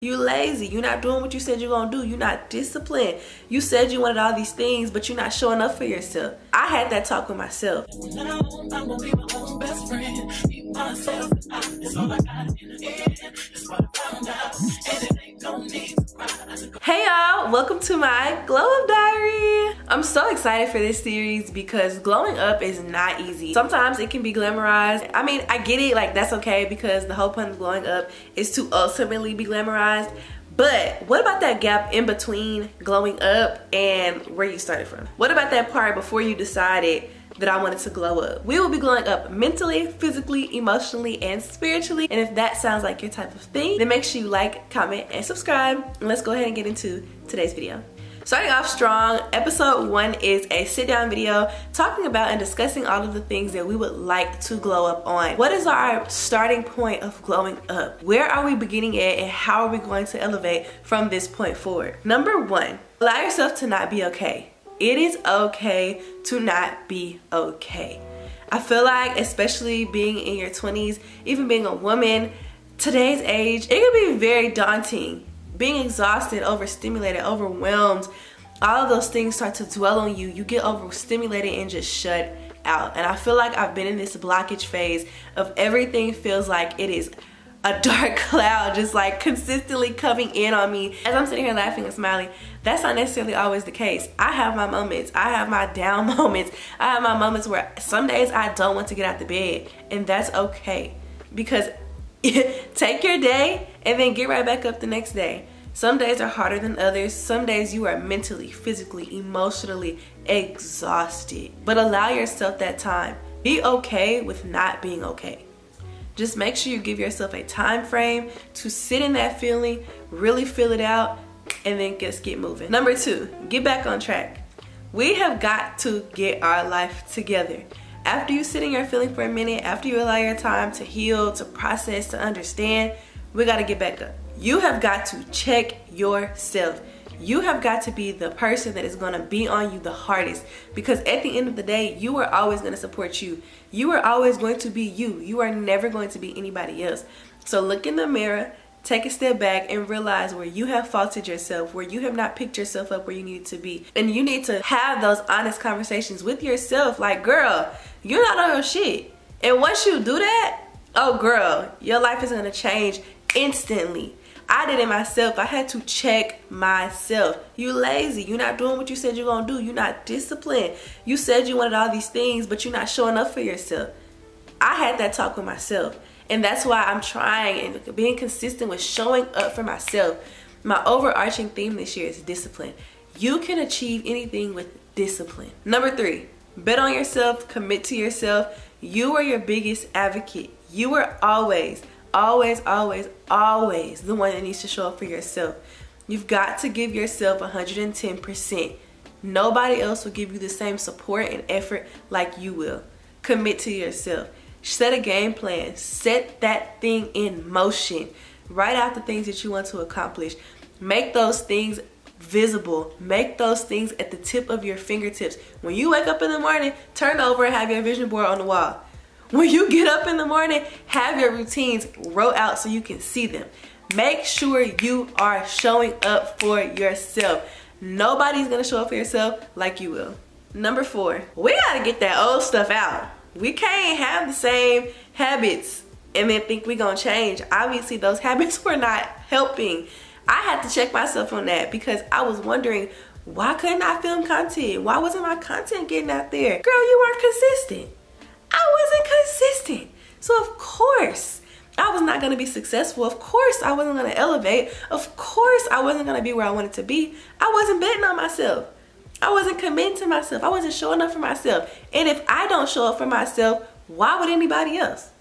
You lazy. You're not doing what you said you're gonna do. You're not disciplined. You said you wanted all these things, but you're not showing up for yourself. I had that talk with myself. Hey y'all, welcome to my Glow-Up Diary. I'm so excited for this series because glowing up is not easy. Sometimes it can be glamorized. I mean, I get it, like that's okay because the whole point of glowing up is to ultimately be glamorized. But what about that gap in between glowing up and where you started from? What about that part before you decided that I wanted to glow up? We will be glowing up mentally, physically, emotionally, and spiritually. And if that sounds like your type of thing, then make sure you like, comment, and subscribe. And let's go ahead and get into today's video. Starting off strong, episode 1 is a sit-down video talking about and discussing all of the things that we would like to glow up on. What is our starting point of glowing up? Where are we beginning at and how are we going to elevate from this point forward? Number 1, allow yourself to not be okay. It is okay to not be okay. I feel like, especially being in your 20s, even being a woman, today's age, it can be very daunting. Being exhausted, overstimulated, overwhelmed, all of those things start to dwell on you. You get overstimulated and just shut out. And I feel like I've been in this blockage phase of everything feels like it is a dark cloud just like consistently coming in on me. As I'm sitting here laughing and smiling, that's not necessarily always the case. I have my moments. I have my down moments. I have my moments where some days I don't want to get out the bed, and that's okay because take your day and then get right back up the next day. Some days are harder than others. Some days you are mentally, physically, emotionally exhausted. But allow yourself that time. Be okay with not being okay. Just make sure you give yourself a time frame to sit in that feeling, really feel it out, and then just get moving. Number 2, get back on track. We have got to get our life together. After you sit in your feeling for a minute, after you allow your time to heal, to process, to understand, we got to get back up. You have got to check yourself. You have got to be the person that is going to be on you the hardest, because at the end of the day, you are always going to support you. You are always going to be you. You are never going to be anybody else. So look in the mirror, take a step back and realize where you have faulted yourself, where you have not picked yourself up where you need to be. And you need to have those honest conversations with yourself like, girl, you're not on your shit. And once you do that, oh girl, your life is going to change instantly. I did it myself. I had to check myself. You lazy. You're not doing what you said you're going to do. You're not disciplined. You said you wanted all these things, but you're not showing up for yourself. I had that talk with myself. And that's why I'm trying and being consistent with showing up for myself. My overarching theme this year is discipline. You can achieve anything with discipline. Number 3, bet on yourself, commit to yourself. You are your biggest advocate. You are always the one that needs to show up for yourself. You've got to give yourself 110%. Nobody else will give you the same support and effort like you will. Commit to yourself. Set a game plan. Set that thing in motion. Write out the things that you want to accomplish. Make those things visible. Make those things at the tip of your fingertips. When you wake up in the morning, turn over and have your vision board on the wall. When you get up in the morning, have your routines wrote out so you can see them. Make sure you are showing up for yourself. Nobody's gonna show up for yourself like you will. Number 4, we gotta get that old stuff out. We can't have the same habits and then think we're gonna change. Obviously, those habits were not helping. I had to check myself on that because I was wondering, why couldn't I film content? Why wasn't my content getting out there? Girl, you weren't consistent. I wasn't consistent. So of course, I was not going to be successful. Of course, I wasn't going to elevate. Of course, I wasn't going to be where I wanted to be. I wasn't betting on myself. I wasn't committing to myself. I wasn't showing up for myself. And if I don't show up for myself, why would anybody else?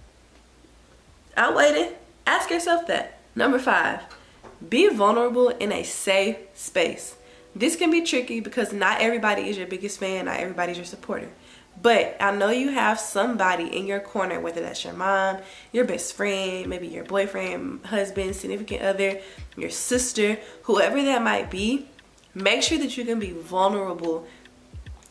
I waited. Ask yourself that. Number 5, be vulnerable in a safe space. This can be tricky because not everybody is your biggest fan. Not everybody is your supporter. But I know you have somebody in your corner, whether that's your mom, your best friend, maybe your boyfriend, husband, significant other, your sister, whoever that might be. Make sure that you can be vulnerable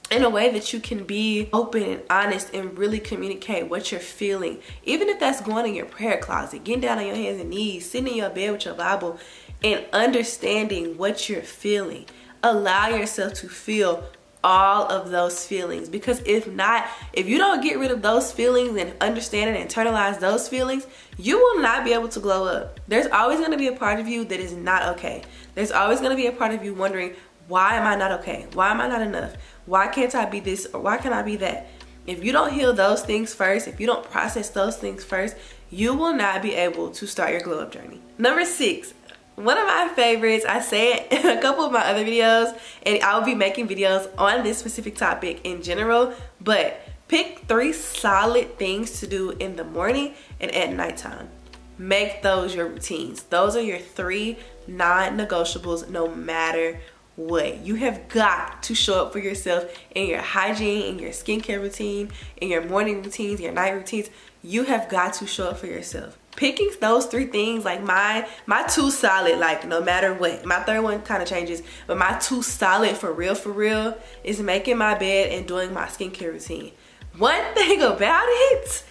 in a way that you can be open and honest and really communicate what you're feeling. Even if that's going in your prayer closet, getting down on your hands and knees, sitting in your bed with your Bible and understanding what you're feeling. Allow yourself to feel all of those feelings, because if not, if you don't get rid of those feelings and understand and internalize those feelings, you will not be able to glow up. There's always going to be a part of you that is not okay. There's always going to be a part of you wondering, why am I not okay? Why am I not enough? Why can't I be this, or why can't I be that? If you don't heal those things first, if you don't process those things first, you will not be able to start your glow up journey. Number 6, one of my favorites, I say it in a couple of my other videos, and I'll be making videos on this specific topic in general, but pick 3 solid things to do in the morning and at nighttime. Make those your routines. Those are your 3 non-negotiables no matter what. You have got to show up for yourself in your hygiene, in your skincare routine, in your morning routines, your night routines. You have got to show up for yourself. Picking those 3 things, like my 2 solid, like no matter what. My 3rd one kind of changes, but my 2 solid for real is making my bed and doing my skincare routine. One thing about it,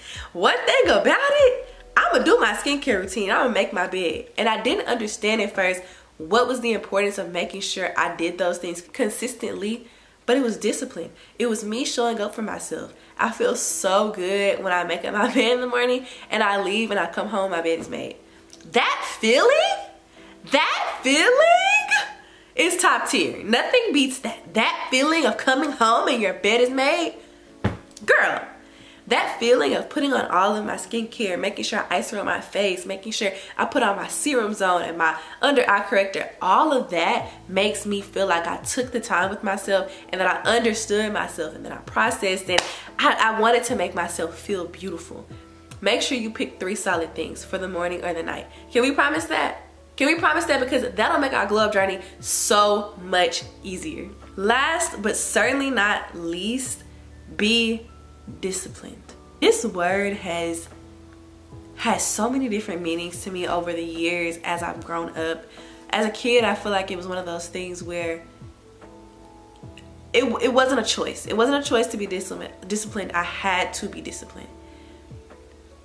I'm gonna do my skincare routine. I'm gonna make my bed. And I didn't understand at first what was the importance of making sure I did those things consistently, but it was discipline. It was me showing up for myself. I feel so good when I make up my bed in the morning and I leave and I come home, my bed is made. That feeling is top tier. Nothing beats that. That feeling of coming home and your bed is made, girl. That feeling of putting on all of my skincare, making sure I ice around my face, making sure I put on my serum zone and my under eye corrector, all of that makes me feel like I took the time with myself and that I understood myself and that I processed, and I wanted to make myself feel beautiful. Make sure you pick 3 solid things for the morning or the night. Can we promise that? Can we promise that? Because that'll make our glow up journey so much easier. Last but certainly not least, be disciplined. This word has so many different meanings to me over the years as I've grown up. As a kid, I feel like it was one of those things where it wasn't a choice. It wasn't a choice to be disciplined. I had to be disciplined.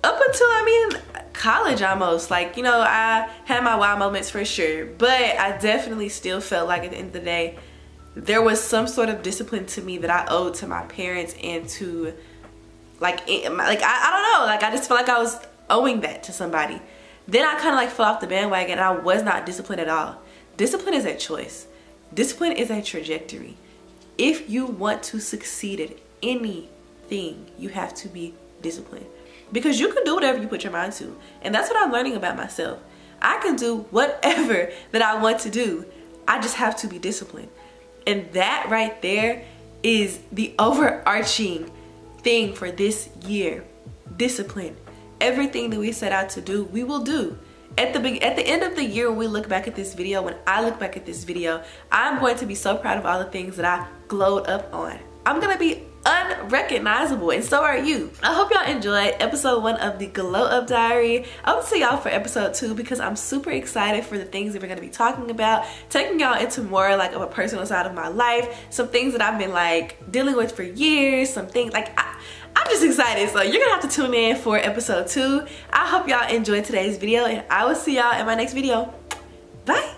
Up until, college almost. Like, you know, I had my wow moments for sure, but I definitely still felt like at the end of the day, there was some sort of discipline to me that I owed to my parents and to I don't know, like I just felt like I was owing that to somebody. Then I kind of like fell off the bandwagon and I was not disciplined at all. Discipline is a choice. Discipline is a trajectory. If you want to succeed at anything, you have to be disciplined, because you can do whatever you put your mind to. And that's what I'm learning about myself. I can do whatever that I want to do. I just have to be disciplined. And that right there is the overarching thing for this year. Discipline. Everything that we set out to do, we will do. At the end of the year, when we look back at this video, when I look back at this video, I'm going to be so proud of all the things that I glowed up on. I'm gonna be unrecognizable, and so are you. I hope y'all enjoyed episode 1 of the Glow Up Diary. I'll see y'all for episode 2 because I'm super excited for the things that we're gonna be talking about, taking y'all into more like of a personal side of my life, some things that I've been like dealing with for years, some things like I'm just excited. So you're gonna have to tune in for episode 2. I hope y'all enjoyed today's video, and I will see y'all in my next video. Bye.